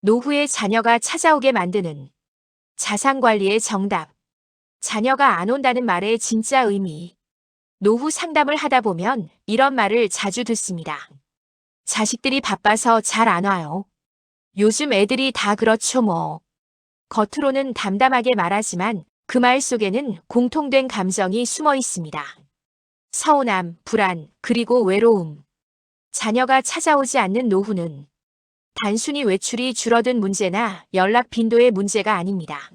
노후에 자녀가 찾아오게 만드는 자산관리의 정답. 자녀가 안 온다는 말의 진짜 의미. 노후 상담을 하다 보면 이런 말을 자주 듣습니다. 자식들이 바빠서 잘 안 와요. 요즘 애들이 다 그렇죠 뭐. 겉으로는 담담하게 말하지만 그 말 속에는 공통된 감정이 숨어 있습니다. 서운함, 불안, 그리고 외로움. 자녀가 찾아오지 않는 노후는 단순히 외출이 줄어든 문제나 연락 빈도의 문제가 아닙니다.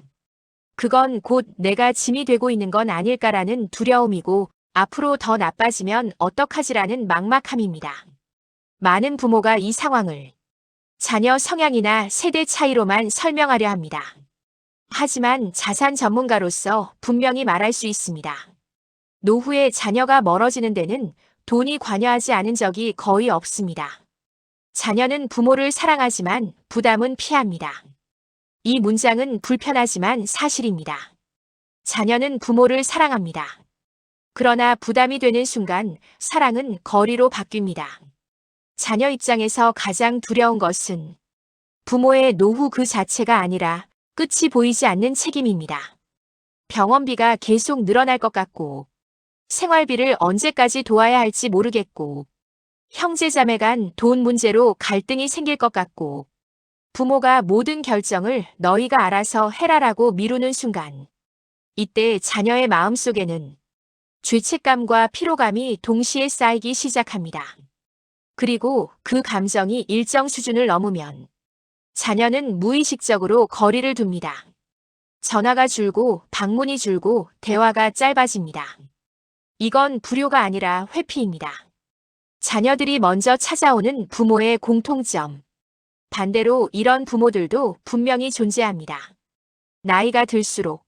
그건 곧 내가 짐이 되고 있는 건 아닐까라는 두려움이고 앞으로 더 나빠지면 어떡하지라는 막막함입니다. 많은 부모가 이 상황을 자녀 성향이나 세대 차이로만 설명하려 합니다. 하지만 자산 전문가로서 분명히 말할 수 있습니다. 노후에 자녀가 멀어지는 데는 돈이 관여하지 않은 적이 거의 없습니다. 자녀는 부모를 사랑하지만 부담은 피합니다. 이 문장은 불편하지만 사실입니다. 자녀는 부모를 사랑합니다. 그러나 부담이 되는 순간 사랑은 거리로 바뀝니다. 자녀 입장에서 가장 두려운 것은 부모의 노후 그 자체가 아니라 끝이 보이지 않는 책임입니다. 병원비가 계속 늘어날 것 같고, 생활비를 언제까지 도와야 할지 모르겠고, 형제자매 간 돈 문제로 갈등이 생길 것 같고, 부모가 모든 결정을 너희가 알아서 해라라고 미루는 순간, 이때 자녀의 마음속에는 죄책감과 피로감이 동시에 쌓이기 시작합니다. 그리고 그 감정이 일정 수준을 넘으면 자녀는 무의식적으로 거리를 둡니다. 전화가 줄고 방문이 줄고 대화가 짧아집니다. 이건 불효가 아니라 회피입니다. 자녀들이 먼저 찾아오는 부모의 공통점. 반대로 이런 부모들도 분명히 존재합니다. 나이가 들수록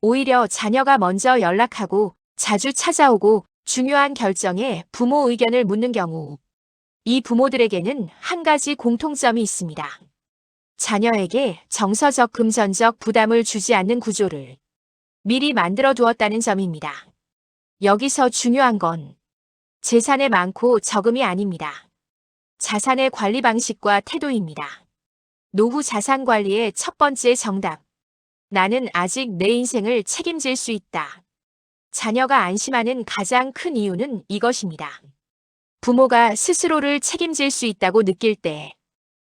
오히려 자녀가 먼저 연락하고 자주 찾아오고 중요한 결정에 부모 의견을 묻는 경우, 이 부모들에게는 한 가지 공통점이 있습니다. 자녀에게 정서적 금전적 부담을 주지 않는 구조를 미리 만들어 두었다는 점입니다. 여기서 중요한 건 재산의 많고 적음이 아닙니다. 자산의 관리 방식과 태도입니다. 노후 자산 관리의 첫 번째 정답. 나는 아직 내 인생을 책임질 수 있다. 자녀가 안심하는 가장 큰 이유는 이것입니다. 부모가 스스로를 책임질 수 있다고 느낄 때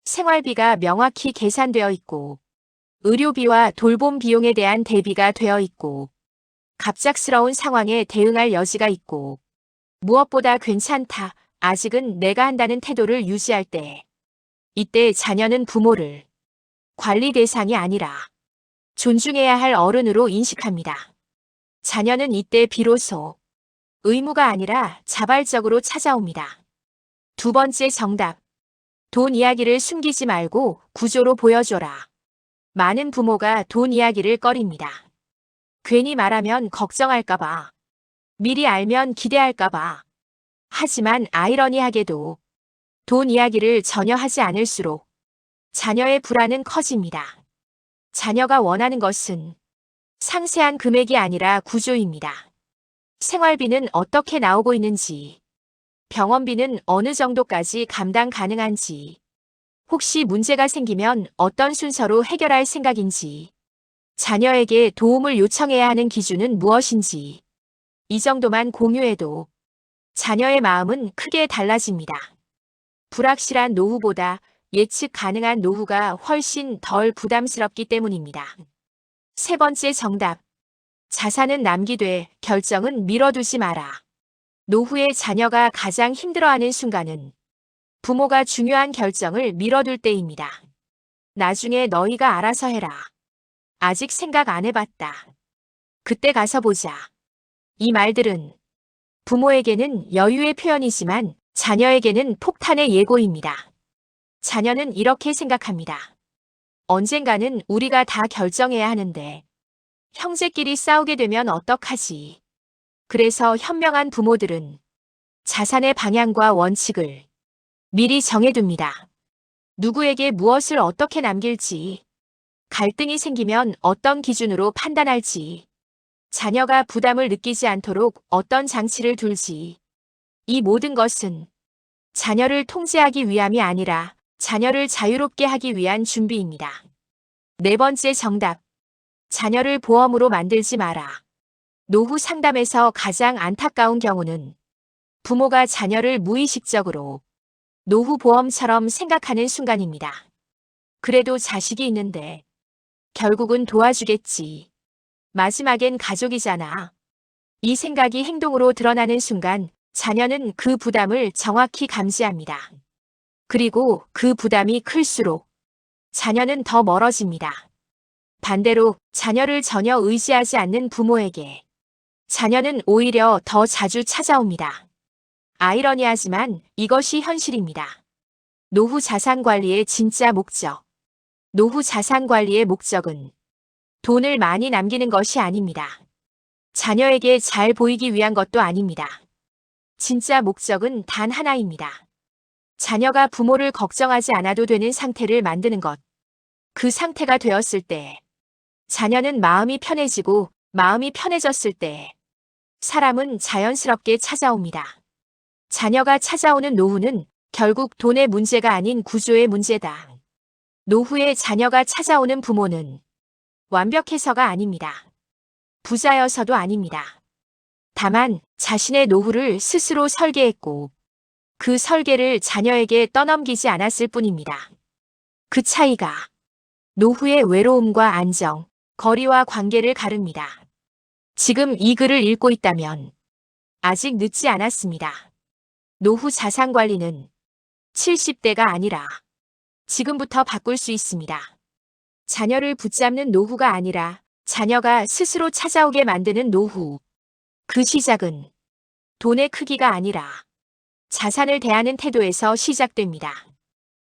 생활비가 명확히 계산되어 있고 의료비와 돌봄 비용에 대한 대비가 되어 있고 갑작스러운 상황에 대응할 여지가 있고 무엇보다 괜찮다, 아직은 내가 한다는 태도를 유지할 때 이때 자녀는 부모를 관리 대상이 아니라 존중해야 할 어른으로 인식합니다. 자녀는 이때 비로소 의무가 아니라 자발적으로 찾아옵니다. 두 번째 정답. 돈 이야기를 숨기지 말고 구조로 보여줘라. 많은 부모가 돈 이야기를 꺼립니다. 괜히 말하면 걱정할까봐. 미리 알면 기대할까봐. 하지만 아이러니하게도 돈 이야기를 전혀 하지 않을수록 자녀의 불안은 커집니다. 자녀가 원하는 것은 상세한 금액이 아니라 구조입니다. 생활비는 어떻게 나오고 있는지, 병원비는 어느 정도까지 감당 가능한지, 혹시 문제가 생기면 어떤 순서로 해결할 생각인지, 자녀에게 도움을 요청해야 하는 기준은 무엇인지, 이 정도만 공유해도 자녀의 마음은 크게 달라집니다. 불확실한 노후보다 예측 가능한 노후가 훨씬 덜 부담스럽기 때문입니다. 세 번째 정답. 자산은 남기되 결정은 미뤄두지 마라. 노후에 자녀가 가장 힘들어하는 순간은 부모가 중요한 결정을 미뤄둘 때입니다. 나중에 너희가 알아서 해라. 아직 생각 안 해봤다. 그때 가서 보자. 이 말들은 부모에게는 여유의 표현이지만 자녀에게는 폭탄의 예고입니다. 자녀는 이렇게 생각합니다. 언젠가는 우리가 다 결정해야 하는데 형제끼리 싸우게 되면 어떡하지? 그래서 현명한 부모들은 자산의 방향과 원칙을 미리 정해둡니다. 누구에게 무엇을 어떻게 남길지, 갈등이 생기면 어떤 기준으로 판단할지, 자녀가 부담을 느끼지 않도록 어떤 장치를 둘지, 이 모든 것은 자녀를 통제하기 위함이 아니라 자녀를 자유롭게 하기 위한 준비입니다. 네 번째 정답. 자녀를 보험으로 만들지 마라. 노후 상담에서 가장 안타까운 경우는 부모가 자녀를 무의식적으로 노후 보험처럼 생각하는 순간입니다. 그래도 자식이 있는데 결국은 도와주겠지. 마지막엔 가족이잖아. 이 생각이 행동으로 드러나는 순간 자녀는 그 부담을 정확히 감지합니다. 그리고 그 부담이 클수록 자녀는 더 멀어집니다. 반대로 자녀를 전혀 의지하지 않는 부모에게 자녀는 오히려 더 자주 찾아옵니다. 아이러니하지만 이것이 현실입니다. 노후 자산 관리의 진짜 목적. 노후 자산 관리의 목적은 돈을 많이 남기는 것이 아닙니다. 자녀에게 잘 보이기 위한 것도 아닙니다. 진짜 목적은 단 하나입니다. 자녀가 부모를 걱정하지 않아도 되는 상태를 만드는 것. 그 상태가 되었을 때 자녀는 마음이 편해지고 마음이 편해졌을 때 사람은 자연스럽게 찾아옵니다. 자녀가 찾아오는 노후는 결국 돈의 문제가 아닌 구조의 문제다. 노후에 자녀가 찾아오는 부모는 완벽해서가 아닙니다. 부자여서도 아닙니다. 다만 자신의 노후를 스스로 설계했고 그 설계를 자녀에게 떠넘기지 않았을 뿐입니다. 그 차이가 노후의 외로움과 안정, 거리와 관계를 가릅니다. 지금 이 글을 읽고 있다면 아직 늦지 않았습니다. 노후 자산 관리는 70대가 아니라 지금부터 바꿀 수 있습니다. 자녀를 붙잡는 노후가 아니라 자녀가 스스로 찾아오게 만드는 노후. 그 시작은 돈의 크기가 아니라 자산을 대하는 태도에서 시작됩니다.